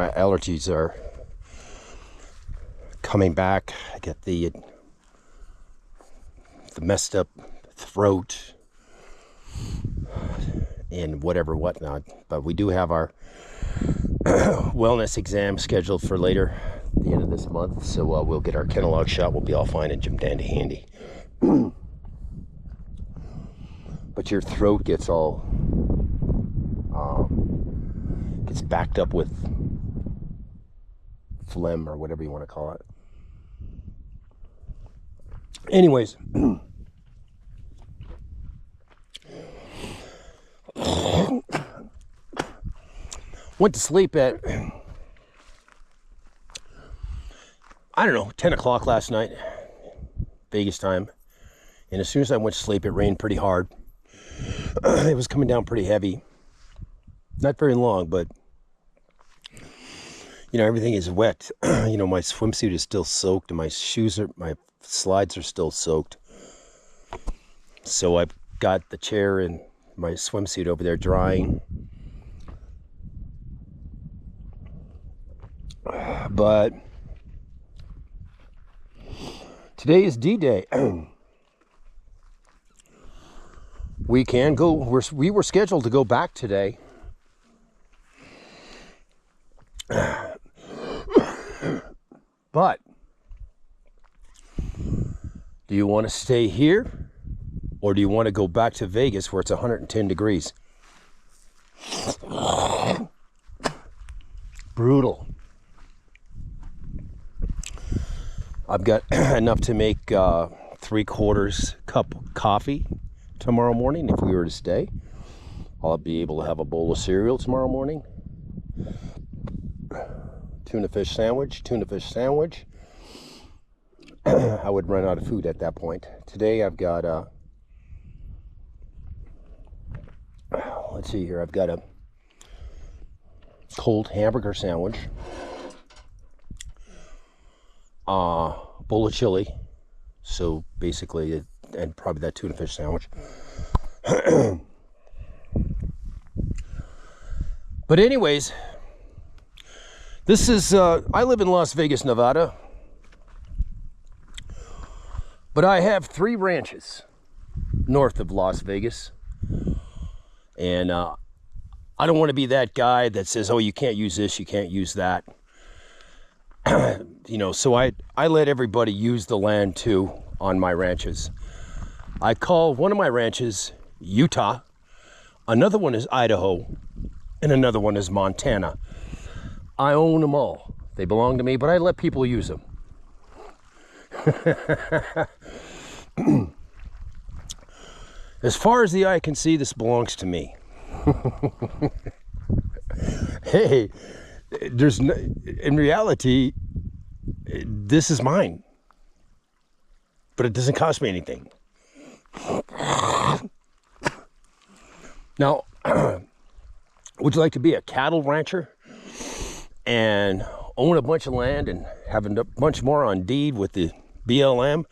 my allergies are coming back. I get the messed up throat and whatnot. But we do have our wellness exam scheduled for later, the end of this month. So we'll get our Kenalog shot. We'll be all fine and Jim Dandy handy. But your throat gets all gets backed up with phlegm or whatever you want to call it. Anyways, went to sleep at, I don't know, 10 o'clock last night, Vegas time. And as soon as I went to sleep, it rained pretty hard. It was coming down pretty heavy. Not very long, but, you know, everything is wet. You know, my swimsuit is still soaked, and my slides are still soaked. So I've got the chair and my swimsuit over there drying. But today is D-Day. We can go, we were scheduled to go back today. But do you want to stay here, or do you want to go back to Vegas where it's 110 degrees? Brutal. I've got enough to make 3/4 cup coffee tomorrow morning. If we were to stay, I'll be able to have a bowl of cereal tomorrow morning. Tuna fish sandwich. I would run out of food at that point. Today I've got let's see here, I've got a cold hamburger sandwich, bowl of chili, so basically, and probably that tuna fish sandwich. But anyways, this is, I live in Las Vegas, Nevada, but I have 3 ranches north of Las Vegas. And I don't want to be that guy that says, oh, you can't use this, you can't use that. You know, so I let everybody use the land too on my ranches. I call one of my ranches Utah, another one is Idaho, and another one is Montana. I own them all. They belong to me, but I let people use them. As far as the eye can see, this belongs to me. Hey, there's no, in reality, this is mine, but it doesn't cost me anything. Now, would you like to be a cattle rancher and own a bunch of land and have a bunch more on deed with the BLM,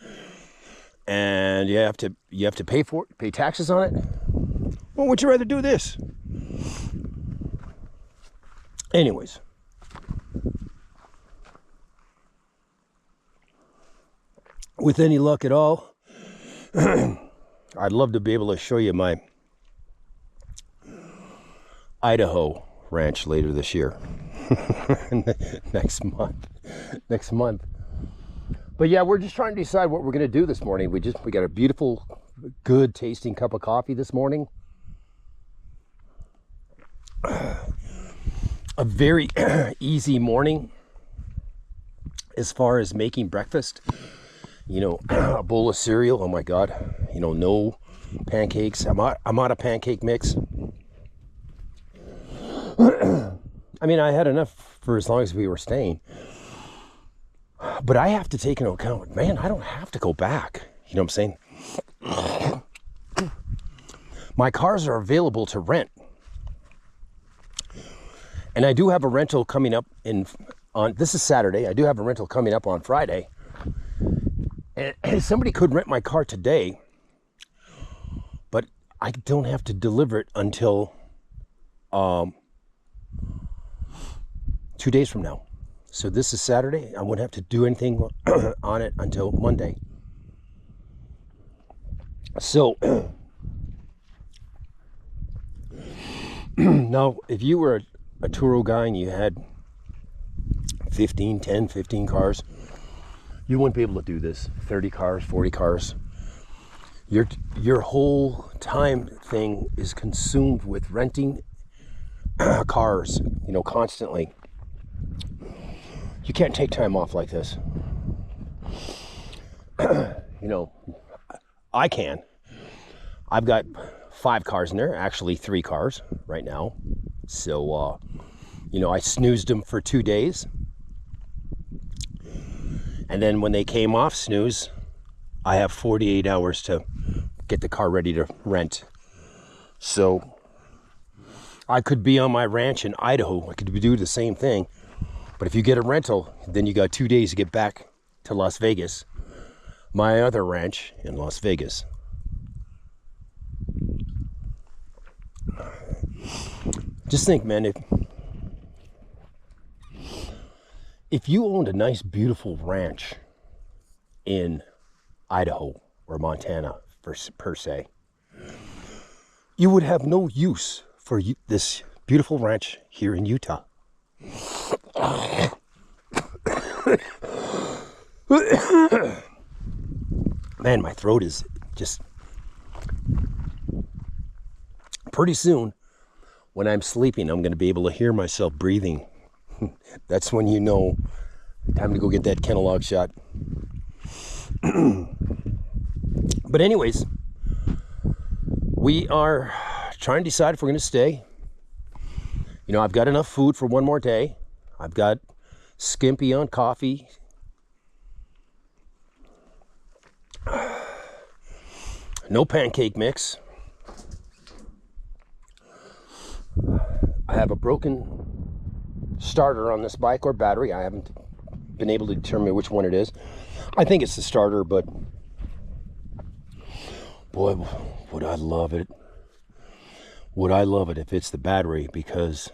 and you have to pay for it, pay taxes on it? Well, would you rather do this? Anyways, with any luck at all, I'd love to be able to show you my Idaho ranch later this year. next month. But yeah, we're just trying to decide what we're going to do this morning. We got a beautiful, good tasting cup of coffee this morning. A very easy morning as far as making breakfast. You know, a bowl of cereal. Oh my God. You know, no pancakes. I'm out of pancake mix. I mean, I had enough for as long as we were staying. But I have to take into account, man, I don't have to go back. You know what I'm saying? My cars are available to rent. And I do have a rental coming up on this is Saturday. I do have a rental coming up on Friday. And somebody could rent my car today, but I don't have to deliver it until 2 days from now. So this is Saturday. I wouldn't have to do anything on it until Monday. So now, if you were a Turo guy and you had 15 cars, you wouldn't be able to do this. 30 cars, 40 cars. Your whole time thing is consumed with renting cars, constantly. You can't take time off like this. I can. I've got 5 cars in there, actually 3 cars right now. So, I snoozed them for 2 days. And then when they came off snooze, I have 48 hours to get the car ready to rent. So I could be on my ranch in Idaho. I could do the same thing. But if you get a rental, then you got 2 days to get back to Las Vegas, my other ranch in Las Vegas. Just think, man, if you owned a nice, beautiful ranch in Idaho or Montana, per se, you would have no use for this beautiful ranch here in Utah. Man, my throat is just... Pretty soon, when I'm sleeping, I'm going to be able to hear myself breathing. That's when you know, time to go get that kennel log shot. But anyways, we are trying to decide if we're going to stay. I've got enough food for one more day. I've got skimpy on coffee. No pancake mix. I have a broken starter on this bike, or battery. I haven't been able to determine which one it is. I think it's the starter, but boy, would I love it. Would I love it if it's the battery, because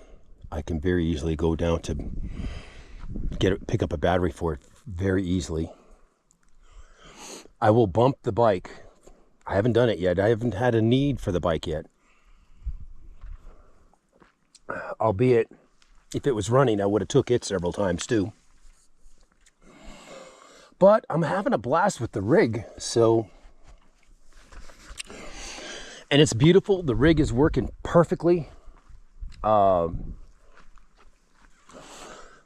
I can very easily go down to pick up a battery for it very easily. I will bump the bike. I haven't done it yet. I haven't had a need for the bike yet. Albeit, if it was running, I would have took it several times too. But I'm having a blast with the rig, so... And it's beautiful. The rig is working perfectly. The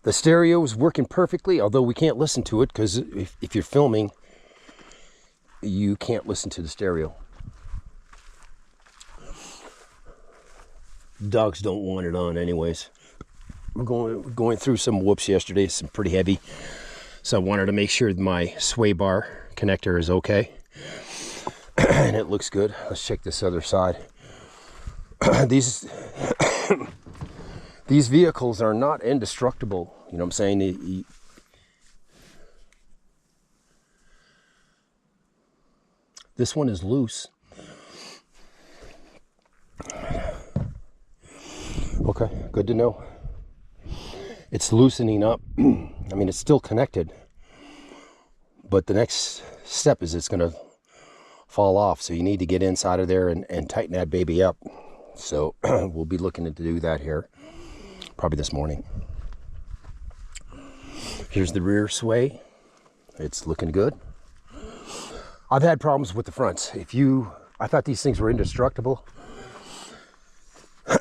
stereo is working perfectly, although we can't listen to it, because if you're filming, you can't listen to the stereo. Dogs don't want it on anyways. We're going through some whoops yesterday, some pretty heavy. So I wanted to make sure my sway bar connector is okay. And it looks good. Let's check this other side. These vehicles are not indestructible. You know what I'm saying? This one is loose. Okay, good to know. It's loosening up. I mean, it's still connected, but the next step is it's going to fall off. So you need to get inside of there and tighten that baby up. So we'll be looking to do that here probably this morning. Here's the rear sway. It's looking good. I've had problems with the fronts. I thought these things were indestructible.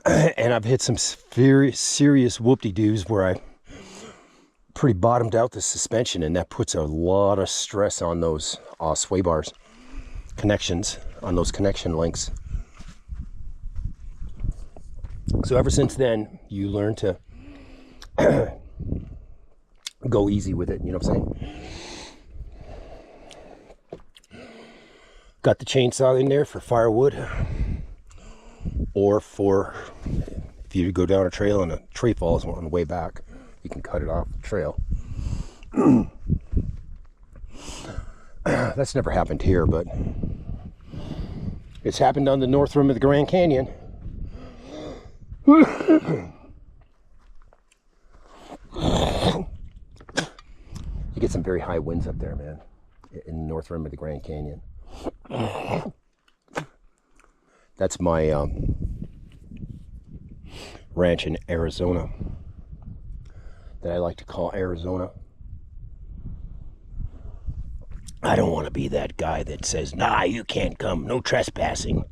And I've hit some very serious whoop-de-doos where I pretty bottomed out the suspension, and that puts a lot of stress on those sway bars connections, on those connection links. So ever since then, you learn to go easy with it, you know what I'm saying? Got the chainsaw in there for firewood, or for if you go down a trail and a tree falls on the way back, you can cut it off the trail. That's never happened here, but it's happened on the north rim of the Grand Canyon. You get some very high winds up there, man, in the north rim of the Grand Canyon. That's my ranch in Arizona that I like to call Arizona. I don't want to be that guy that says, nah, you can't come, no trespassing.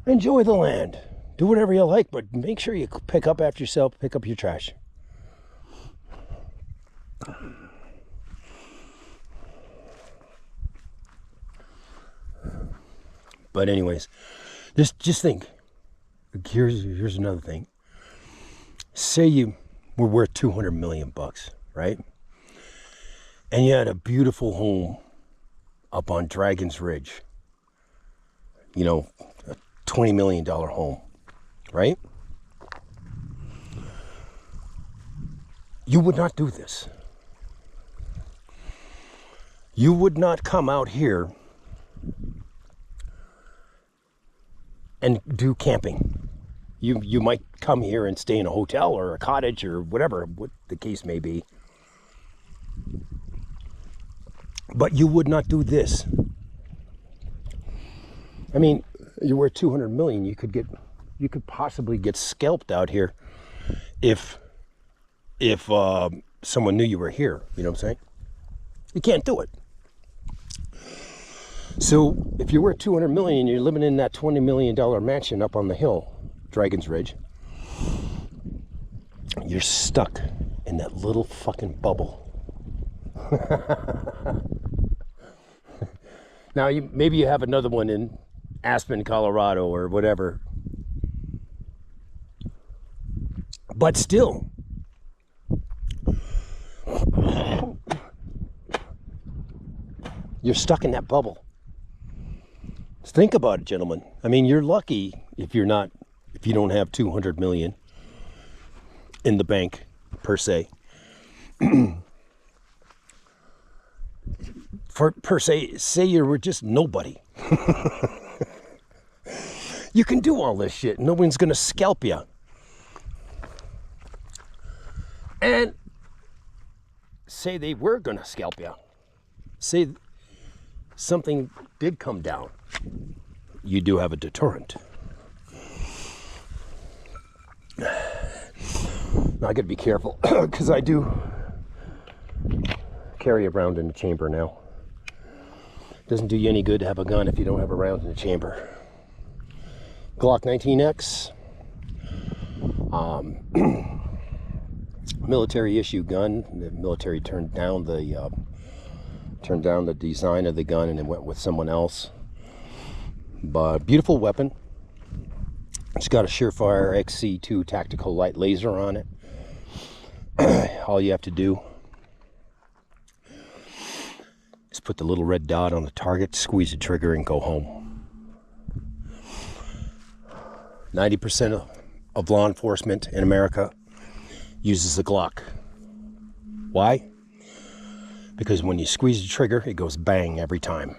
Enjoy the land. Do whatever you like, but make sure you pick up after yourself, pick up your trash. But anyways, just think. Here's another thing. Say you were worth $200 million, right? And you had a beautiful home up on Dragon's Ridge. You know, a $20 million home, right? You would not do this. You would not come out here and do camping. You might come here and stay in a hotel or a cottage or whatever, what the case may be. But you would not do this. I mean, you're worth $200 million. You could possibly get scalped out here if someone knew you were here. You know what I'm saying? You can't do it. So if you're worth $200 million and you're living in that $20 million mansion up on the hill, Dragon's Ridge, you're stuck in that little fucking bubble. Now, maybe you have another one in Aspen, Colorado, or whatever. But still, you're stuck in that bubble. Think about it, gentlemen. I mean, you're lucky if you don't have 200 million in the bank, per se. Say you were just nobody. You can do all this shit. No one's gonna scalp you. And say they were gonna scalp you. Say something did come down. You do have a deterrent. Now I gotta be careful because I do carry a round in the chamber now. Doesn't do you any good to have a gun if you don't have a round in the chamber. Glock 19X, military issue gun. The military turned down the design of the gun and it went with someone else. But beautiful weapon. It's got a Surefire XC2 tactical light laser on it. All you have to do is put the little red dot on the target, squeeze the trigger, and go home. 90% of law enforcement in America uses the Glock. Why? Because when you squeeze the trigger, it goes bang every time.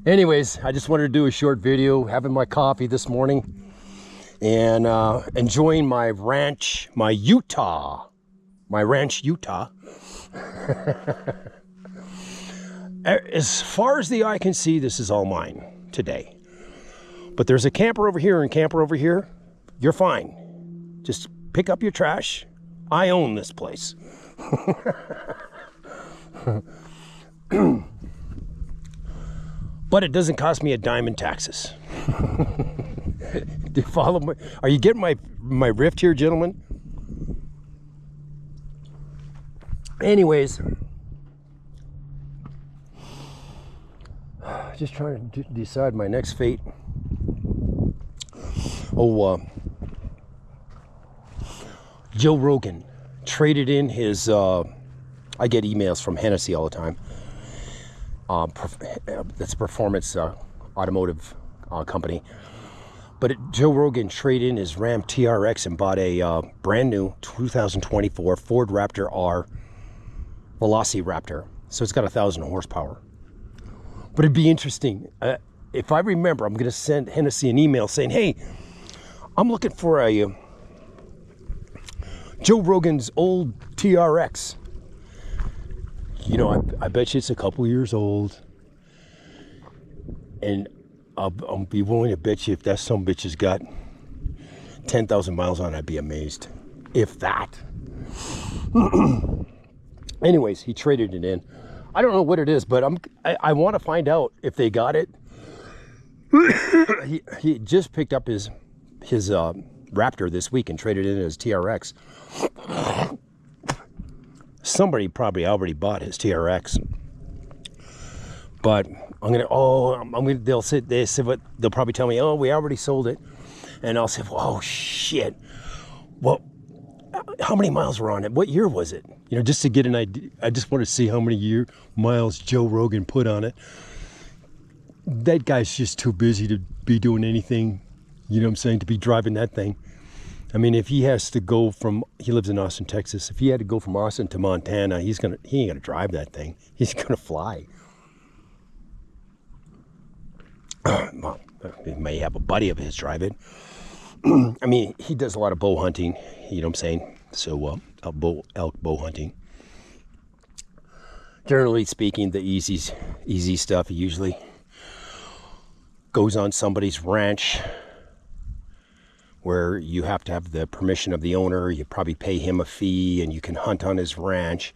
Anyways, I just wanted to do a short video, having my coffee this morning, and enjoying my ranch, my ranch, Utah. As far as the eye can see, this is all mine today. But there's a camper over here and camper over here. You're fine. Just pick up your trash. I own this place. But it doesn't cost me a dime in taxes. Do you follow me? Are you getting my rift here, gentlemen? Anyways, just trying to decide my next fate. Joe Rogan traded in his, I get emails from Hennessy all the time. That's a performance automotive company. But Joe Rogan traded in his Ram TRX and bought a brand new 2024 Ford Raptor R Velociraptor. So it's got 1,000 horsepower. But it'd be interesting. If I remember, I'm going to send Hennessy an email saying, hey, I'm looking for a Joe Rogan's old TRX. You know, I bet you it's a couple years old. And I'll be willing to bet you if that some bitch has got 10,000 miles on it, I'd be amazed. If that. Anyways, he traded it in. I don't know what it is, but I want to find out if they got it. He just picked up his Raptor this week and traded in his TRX. Somebody probably already bought his TRX, but they'll probably tell me, oh, we already sold it, and I'll say, oh shit, well, how many miles were on it? What year was it? You know, just to get an idea. I just want to see how many miles Joe Rogan put on it. That guy's just too busy to be doing anything, you know what I'm saying, to be driving that thing. I mean, if he has to go he lives in Austin, Texas. If he had to go from Austin to Montana, he ain't gonna drive that thing. He's gonna fly. Well, he may have a buddy of his drive it. I mean, he does a lot of bow hunting, you know what I'm saying? So, elk bow hunting. Generally speaking, the easy stuff, he usually goes on somebody's ranch where you have to have the permission of the owner. You probably pay him a fee and you can hunt on his ranch.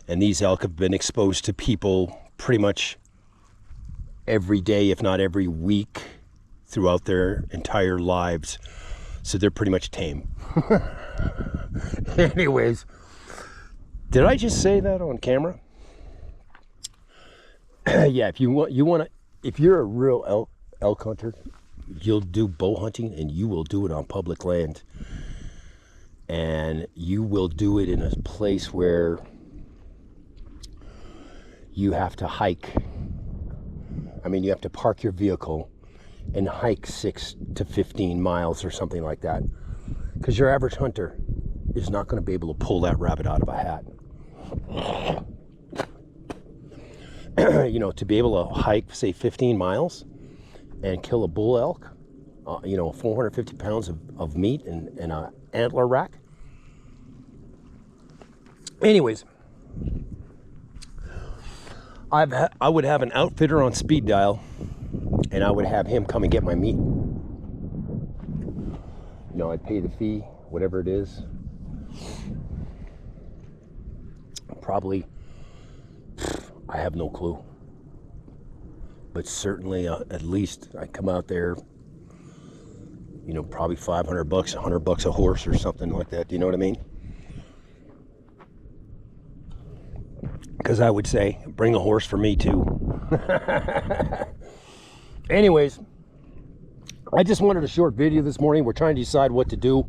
And these elk have been exposed to people pretty much every day, if not every week, throughout their entire lives. So they're pretty much tame. Anyways, did I just say that on camera? Yeah, if you're a real elk hunter, you'll do bow hunting and you will do it on public land. And you will do it in a place where you have to hike. I mean, you have to park your vehicle and hike 6 to 15 miles or something like that. Because your average hunter is not going to be able to pull that rabbit out of a hat. You know, to be able to hike, say, 15 miles and kill a bull elk, 450 pounds of meat and an antler rack. Anyways, I would have an outfitter on speed dial, and I would have him come and get my meat. You know, I'd pay the fee, whatever it is. Probably, I have no clue. But certainly, at least I come out there, you know, probably $500, $100 a horse or something like that. Do you know what I mean? Because I would say, bring a horse for me too. Anyways, I just wanted a short video this morning. We're trying to decide what to do.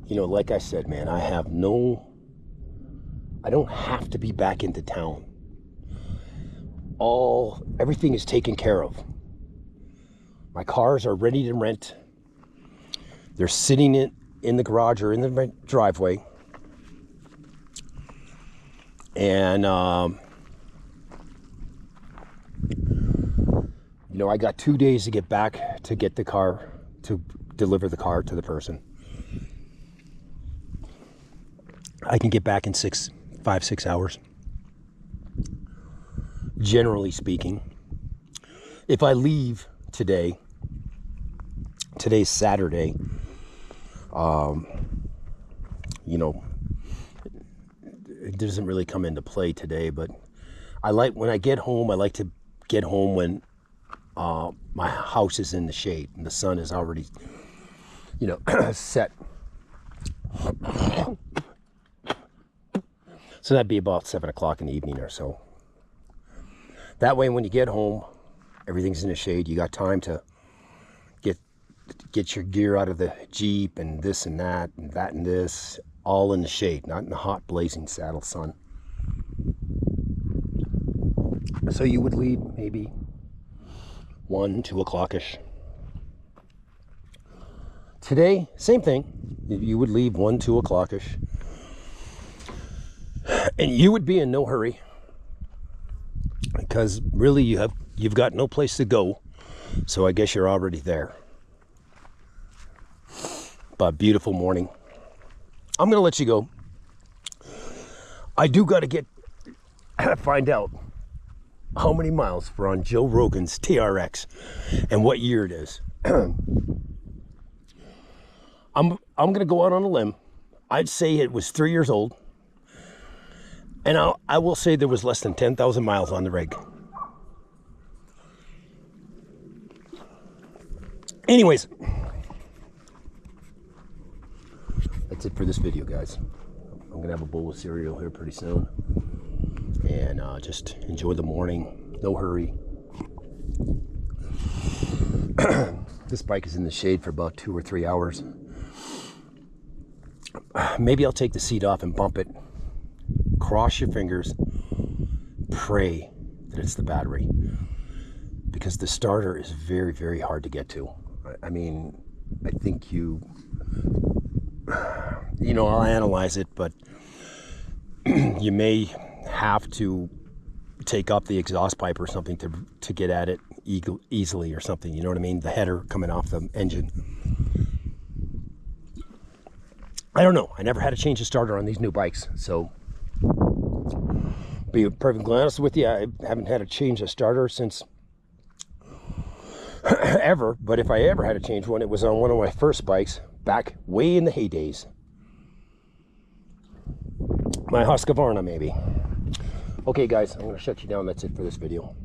You know, like I said, man, I don't have to be back into town. Everything is taken care of. My cars are ready to rent. They're sitting in the garage or in the driveway. And, you know, I got 2 days to get back to get the car, to deliver the car to the person. I can get back in 5-6 hours. Generally speaking. If I leave today's Saturday, you know, it doesn't really come into play today, but when I get home, I like to get home when my house is in the shade and the sun is already, you know, set. So that'd be about 7 o'clock in the evening or so. That way, when you get home, everything's in the shade. You got time to get your gear out of the Jeep and this and that and this, all in the shade, not in the hot blazing saddle sun. So you would leave maybe 1, 2 o'clock-ish. Today, same thing. You would leave 1, 2 o'clock-ish. And you would be in no hurry. Because really you've got no place to go. So I guess you're already there. beautiful morning. I'm gonna let you go. I do got to find out how many miles we're on Joe Rogan's TRX and what year it is. I'm gonna go out on a limb. I'd say it was 3 years old, and I will say there was less than 10,000 miles on the rig. Anyways, that's it for this video, guys. I'm gonna have a bowl of cereal here pretty soon, and just enjoy the morning. No hurry. This bike is in the shade for about 2 or 3 hours. Maybe I'll take the seat off and bump it. Cross your fingers. Pray that it's the battery, because the starter is very, very hard to get to. I mean, I think I'll analyze it, but you may have to take up the exhaust pipe or something to get at it easily or something. You know what I mean? The header coming off the engine. I don't know. I never had to change the starter on these new bikes, so be perfectly honest with you, I haven't had to change a starter since ever. But if I ever had to change one, it was on one of my first bikes back way in the heydays. My Husqvarna, maybe. Okay, guys, I'm going to shut you down. That's it for this video.